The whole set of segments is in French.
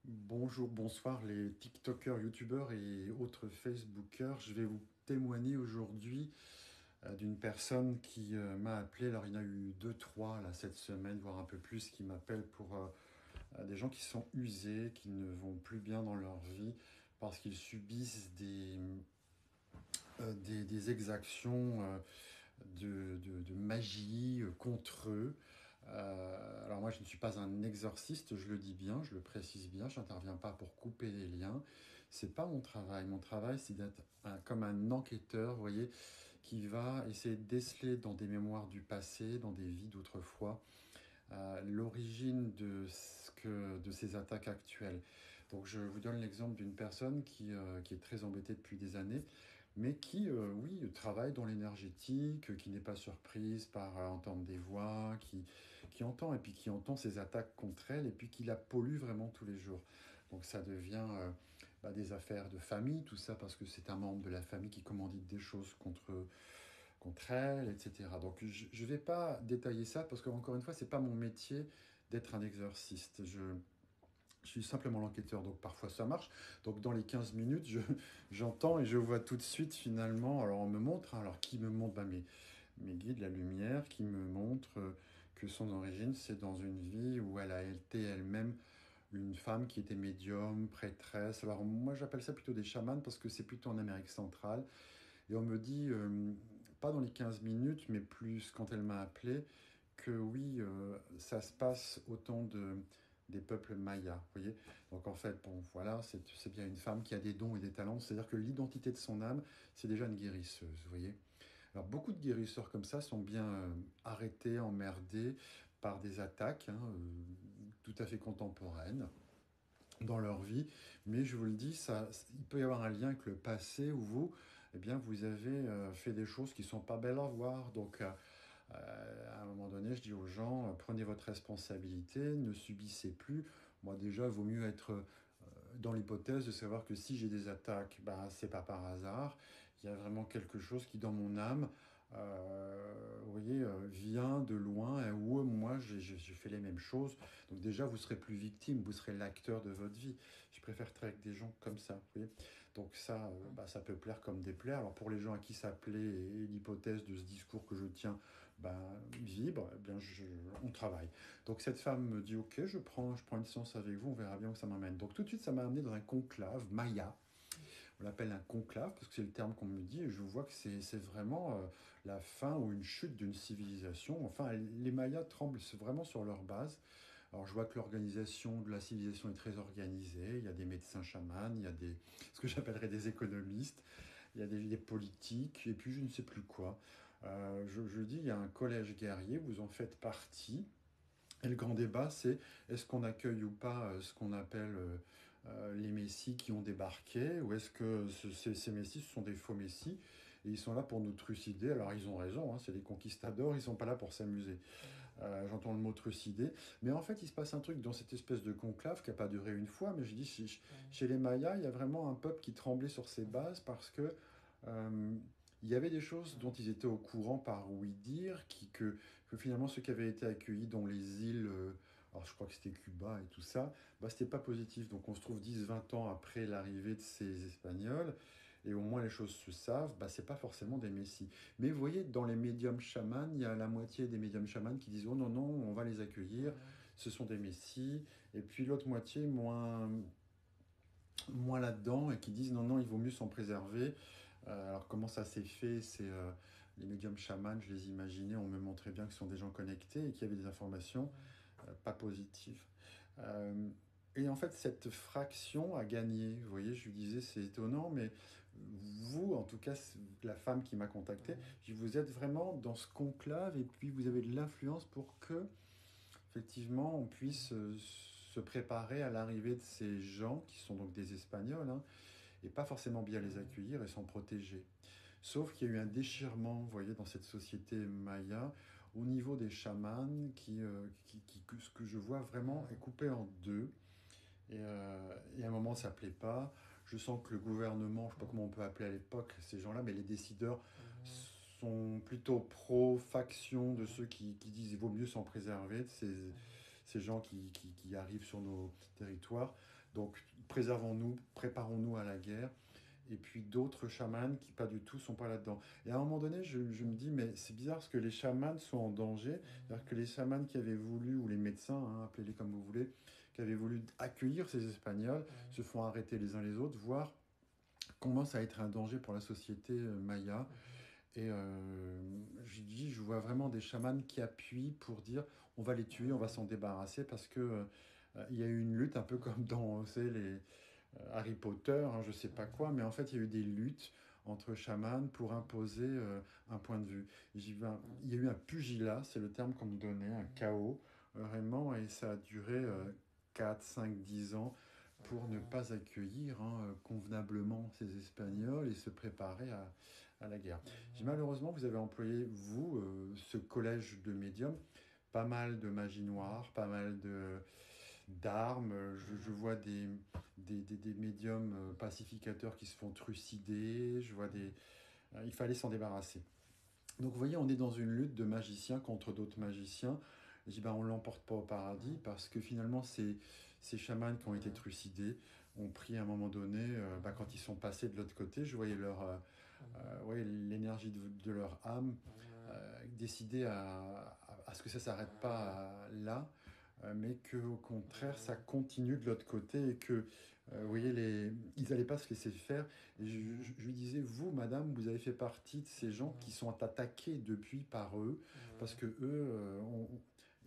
Bonjour, bonsoir les TikTokers, YouTubeurs et autres Facebookers. Je vais vous témoigner aujourd'hui d'une personne qui m'a appelé. Alors il y en a eu deux, trois là, cette semaine, voire un peu plus, qui m'appellent pour des gens qui sont usés, qui ne vont plus bien dans leur vie parce qu'ils subissent des exactions de magie contre eux. Alors moi, je ne suis pas un exorciste, je le dis bien, je le précise bien, je n'interviens pas pour couper les liens. C'est pas mon travail. Mon travail, c'est d'être comme un enquêteur, vous voyez, qui va essayer de déceler dans des mémoires du passé, dans des vies d'autrefois, l'origine de ces attaques actuelles. Donc je vous donne l'exemple d'une personne qui est très embêtée depuis des années, mais qui, oui, travaille dans l'énergétique, qui n'est pas surprise par entendre des voix, qui entend, et puis qui entend ces attaques contre elle, et puis qui la pollue vraiment tous les jours. Donc ça devient des affaires de famille, tout ça, parce que c'est un membre de la famille qui commandite des choses contre elle, etc. Donc je ne vais pas détailler ça, parce qu'encore une fois, c'est pas mon métier d'être un exorciste. Je suis simplement l'enquêteur, donc parfois ça marche. Donc dans les 15 minutes, j'entends et je vois tout de suite finalement, alors on me montre, hein, alors qui me montre mes guides, la lumière, qui me montre que son origine, c'est dans une vie où elle a été elle-même une femme qui était médium, prêtresse. Alors moi j'appelle ça plutôt des chamans parce que c'est plutôt en Amérique centrale. Et on me dit, pas dans les 15 minutes, mais plus quand elle m'a appelé, que oui, ça se passe autant des peuples mayas, vous voyez. Donc en fait, bon, voilà, c'est bien une femme qui a des dons et des talents, c'est-à-dire que l'identité de son âme, c'est déjà une guérisseuse, vous voyez. Alors beaucoup de guérisseurs comme ça sont bien arrêtés, emmerdés par des attaques tout à fait contemporaines dans leur vie, mais je vous le dis, il peut y avoir un lien avec le passé où vous, eh bien, vous avez fait des choses qui sont pas belles à voir. Donc, à un moment donné, je dis aux gens, prenez votre responsabilité, ne subissez plus. Moi, déjà, il vaut mieux être dans l'hypothèse de savoir que si j'ai des attaques, bah, c'est pas par hasard. Il y a vraiment quelque chose qui, dans mon âme, vous voyez, vient de loin, et où moi, j'ai fait les mêmes choses. Donc déjà, vous serez plus victime, vous serez l'acteur de votre vie. Je préfère travailler avec des gens comme ça, vous voyez. Donc ça, ça peut plaire comme déplaire. Alors pour les gens à qui ça plaît et l'hypothèse de ce discours que je tiens vibre, eh bien on travaille. Donc cette femme me dit, ok, je prends une séance avec vous, on verra bien où ça m'amène. Donc tout de suite, ça m'a amené dans un conclave Maya. On l'appelle un conclave parce que c'est le terme qu'on me dit et je vois que c'est vraiment la fin ou une chute d'une civilisation. Enfin, les Mayas tremblent vraiment sur leur base. Alors je vois que l'organisation de la civilisation est très organisée. Il y a des médecins chamans, il y a ce que j'appellerais des économistes, il y a des politiques et puis je ne sais plus quoi. Je dis, il y a un collège guerrier, vous en faites partie. Et le grand débat, c'est est-ce qu'on accueille ou pas ce qu'on appelle les messies qui ont débarqué, ou est-ce que ces messies, ce sont des faux messies, et ils sont là pour nous trucider. Alors ils ont raison, hein, c'est des conquistadors, ils sont pas là pour s'amuser. J'entends le mot trucider, mais en fait il se passe un truc dans cette espèce de conclave qui n'a pas duré une fois, mais je dis, chez les Mayas, il y a vraiment un peuple qui tremblait sur ses bases parce que euh, il y avait des choses dont ils étaient au courant par oui dire, que finalement ceux qui avaient été accueillis dans les îles, alors je crois que c'était Cuba et tout ça, bah, c'était pas positif. Donc on se trouve 10-20 ans après l'arrivée de ces Espagnols, et au moins les choses se savent, bah, c'est pas forcément des messies. Mais vous voyez, dans les médiums chamans, il y a la moitié des médiums chamans qui disent, oh non, non, on va les accueillir, ce sont des messies, et puis l'autre moitié, moins là-dedans, et qui disent, non, non, il vaut mieux s'en préserver. Alors comment ça s'est fait? C'est les médiums chamans, je les imaginais, on me montrait bien que ce sont des gens connectés et qui avaient des informations pas positives. Euh, et en fait, cette fraction a gagné. Vous voyez, je lui disais, c'est étonnant, mais vous, en tout cas, la femme qui m'a contacté, vous êtes vraiment dans ce conclave et puis vous avez de l'influence pour que, effectivement, on puisse se préparer à l'arrivée de ces gens qui sont donc des Espagnols, hein, et pas forcément bien les accueillir et s'en protéger. Sauf qu'il y a eu un déchirement, vous voyez, dans cette société maya, au niveau des chamans, ce que je vois vraiment est coupé en deux. Et à un moment, ça ne plaît pas. Je sens que le gouvernement, je ne sais pas comment on peut appeler à l'époque ces gens-là, mais les décideurs sont plutôt pro-faction de ceux qui disent qu'il vaut mieux s'en préserver, de ces gens qui arrivent sur nos territoires. Donc préservons-nous, préparons-nous à la guerre. Et puis d'autres chamans qui pas du tout sont pas là-dedans. Et à un moment donné, je me dis, mais c'est bizarre parce que les chamans sont en danger. C'est-à-dire que les chamans qui avaient voulu, ou les médecins, hein, appelez-les comme vous voulez, qui avaient voulu accueillir ces Espagnols, se font arrêter les uns les autres, voire commencent à être un danger pour la société maya. Et je dis, je vois vraiment des chamans qui appuient pour dire, on va les tuer, on va s'en débarrasser, parce que il y a eu une lutte un peu comme dans, vous savez, les Harry Potter, hein, je sais pas quoi, mais en fait, il y a eu des luttes entre chamans pour imposer un point de vue. Il y a eu un pugilat, c'est le terme qu'on me donnait, un chaos, vraiment, et ça a duré 4, 5, 10 ans pour ne pas accueillir hein, convenablement ces Espagnols et se préparer à la guerre. Malheureusement, vous avez employé, vous, ce collège de médiums, pas mal de magie noire, pas mal d'armes. Je vois des médiums pacificateurs qui se font trucider. Je vois il fallait s'en débarrasser. Donc vous voyez, on est dans une lutte de magiciens contre d'autres magiciens. Je dis, ben, on ne l'emporte pas au paradis parce que finalement, ces chamans qui ont été trucidés ont pris à un moment donné, ben, quand ils sont passés de l'autre côté, je voyais ouais, l'énergie de leur âme décider à ce que ça ne s'arrête pas là, mais qu'au contraire, ça continue de l'autre côté et que, vous voyez, ils n'allaient pas se laisser faire. Et je lui disais, vous, madame, vous avez fait partie de ces gens qui sont attaqués depuis par eux, parce que eux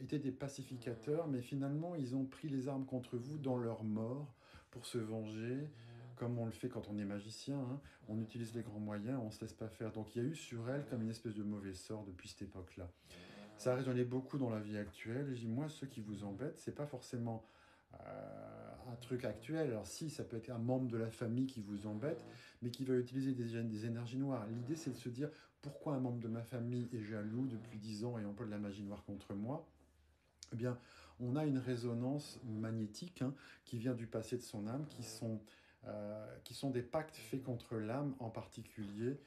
étaient des pacificateurs, mais finalement, ils ont pris les armes contre vous dans leur mort pour se venger. Comme on le fait quand on est magicien, hein. On utilise les grands moyens, on ne se laisse pas faire. Donc il y a eu sur elle comme une espèce de mauvais sort depuis cette époque-là. Ça a résonné beaucoup dans la vie actuelle. Et je dis, moi, ce qui vous embête, c'est pas forcément un truc actuel. Alors si, ça peut être un membre de la famille qui vous embête, mais qui va utiliser des énergies noires. L'idée, c'est de se dire, pourquoi un membre de ma famille est jaloux depuis 10 ans et emploie de la magie noire contre moi? Eh bien, on a une résonance magnétique hein, qui vient du passé de son âme, qui sont des pactes faits contre l'âme en particulier,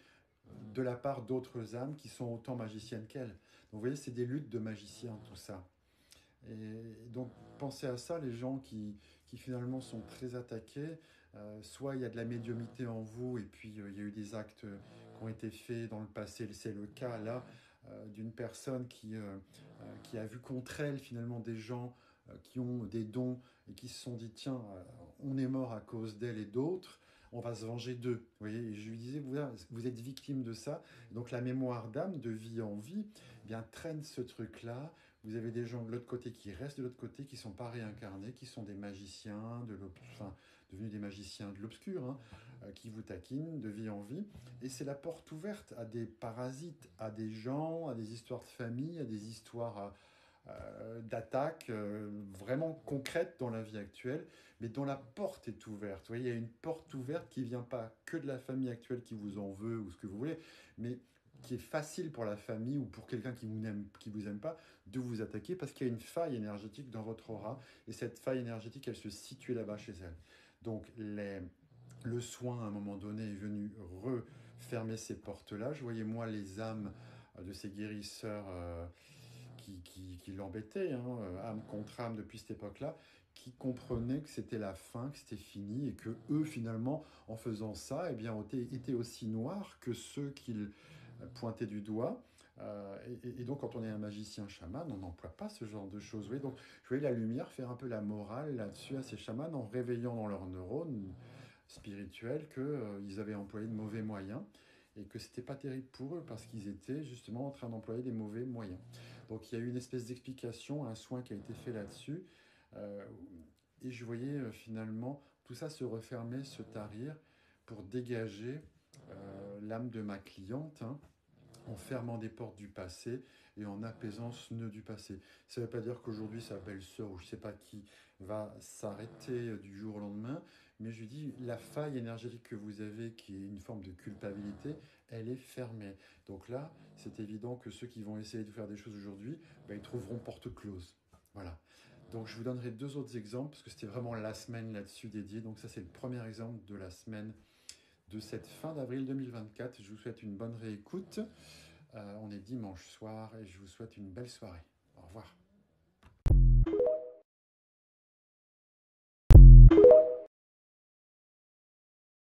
de la part d'autres âmes qui sont autant magiciennes qu'elle. Donc vous voyez, c'est des luttes de magiciens, tout ça. Et donc pensez à ça, les gens qui finalement sont très attaqués, soit il y a de la médiumité en vous, et puis il y a eu des actes qui ont été faits dans le passé, c'est le cas là d'une personne qui a vu contre elle finalement des gens qui ont des dons et qui se sont dit tiens, on est mort à cause d'elle et d'autres, on va se venger d'eux. Vous voyez, et je lui disais, vous êtes victime de ça. Donc la mémoire d'âme, de vie en vie, eh bien traîne ce truc-là. Vous avez des gens de l'autre côté qui restent de l'autre côté, qui ne sont pas réincarnés, qui sont des magiciens, enfin, devenus des magiciens de l'obscur, hein, qui vous taquinent de vie en vie. Et c'est la porte ouverte à des parasites, à des gens, à des histoires de famille, à des histoires d'attaques vraiment concrètes dans la vie actuelle, mais dont la porte est ouverte. Vous voyez, il y a une porte ouverte qui ne vient pas que de la famille actuelle qui vous en veut ou ce que vous voulez, mais qui est facile pour la famille ou pour quelqu'un qui vous aime pas de vous attaquer parce qu'il y a une faille énergétique dans votre aura et cette faille énergétique elle se situe là-bas chez elle. Donc le soin à un moment donné est venu refermer ces portes-là. Je voyais moi les âmes de ces guérisseurs qui l'embêtaient, hein, âme contre âme depuis cette époque-là, qui comprenaient que c'était la fin, que c'était fini, et que eux, finalement, en faisant ça, eh bien, étaient aussi noirs que ceux qu'ils pointaient du doigt. Et donc, quand on est un magicien chaman, on n'emploie pas ce genre de choses. Oui, donc, je voyais la lumière faire un peu la morale là-dessus à ces chamans en réveillant dans leurs neurones spirituels qu'ils avaient employé de mauvais moyens et que c'était pas terrible pour eux parce qu'ils étaient justement en train d'employer des mauvais moyens. Donc il y a eu une espèce d'explication, un soin qui a été fait là-dessus. Euh, et je voyais finalement tout ça se refermer, se tarir pour dégager l'âme de ma cliente. Hein, en fermant des portes du passé et en apaisant ce nœud du passé. Ça ne veut pas dire qu'aujourd'hui sa belle-sœur ou je ne sais pas qui va s'arrêter du jour au lendemain, mais je lui dis la faille énergétique que vous avez, qui est une forme de culpabilité, elle est fermée. Donc là, c'est évident que ceux qui vont essayer de faire des choses aujourd'hui, ben, ils trouveront porte close. Voilà. Donc je vous donnerai deux autres exemples, parce que c'était vraiment la semaine là-dessus dédiée. Donc ça, c'est le premier exemple de la semaine de cette fin d'avril 2024. Je vous souhaite une bonne réécoute. On est dimanche soir et je vous souhaite une belle soirée. Au revoir.